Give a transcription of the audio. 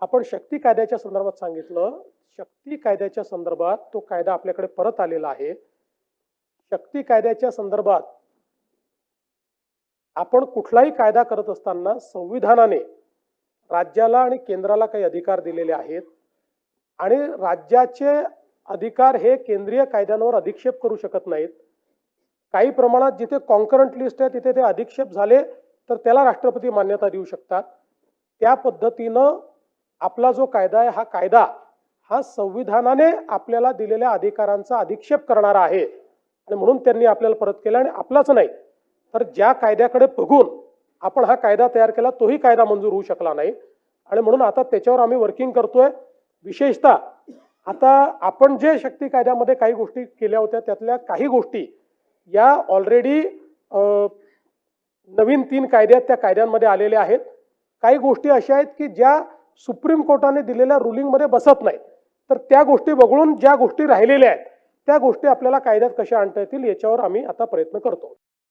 आपण शक्ती कायद्याच्या संदर्भात सांगितलं. शक्ती कायद्याच्या संदर्भात तो कायदा आपल्याकडे परत आलेला आहे. शक्ती कायद्याच्या संदर्भात आपण कुठलाही कायदा करत असताना संविधानाने राज्याला आणि केंद्राला काही अधिकार दिलेले आहेत आणि राज्याचे अधिकार हे केंद्रीय कायद्यांवर अधिक्षेप करू शकत नाहीत. काही प्रमाणात जिथे कॉन्करंट लिस्ट आहे तिथे ते अधिक्षेप झाले तर त्याला राष्ट्रपती मान्यता देऊ शकतात. त्या पद्धतीनं आपला जो कायदा आहे हा संविधानाने आपल्याला दिलेल्या अधिकारांचा अधिक्षेप करणारा आहे आणि म्हणून त्यांनी आपल्याला परत केला. आणि आपलाच नाही तर ज्या कायद्याकडे बघून आपण हा कायदा तयार केला तोही कायदा मंजूर होऊ शकला नाही आणि म्हणून आता त्याच्यावर आम्ही वर्किंग करतोय. विशेषतः आता आपण जे शक्ती कायद्यामध्ये काही गोष्टी केल्या होत्या त्यातल्या काही गोष्टी या ऑलरेडी नवीन 3 कायदे त्या कायद्यांमध्ये आलेल्या आहेत. काही गोष्टी अशा आहेत की ज्या सुप्रीम कोर्टाने दिलेल्या रुलिंगमध्ये बसत नाहीत, तर त्या गोष्टी वगळून ज्या गोष्टी राहिलेल्या आहेत त्या गोष्टी आपल्याला कायद्यात कशा आणता येतील याच्यावर आम्ही आता प्रयत्न करतो.